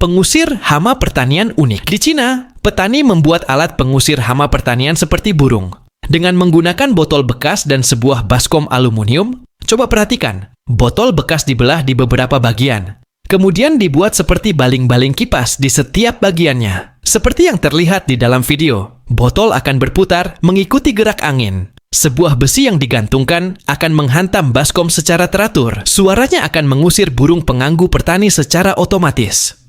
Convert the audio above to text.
Pengusir hama pertanian unik. Di Cina, petani membuat alat pengusir hama pertanian seperti burung. Dengan menggunakan botol bekas dan sebuah baskom aluminium, coba perhatikan, botol bekas dibelah di beberapa bagian. Kemudian dibuat seperti baling-baling kipas di setiap bagiannya. Seperti yang terlihat di dalam video, botol akan berputar mengikuti gerak angin. Sebuah besi yang digantungkan akan menghantam baskom secara teratur. Suaranya akan mengusir burung pengganggu petani secara otomatis.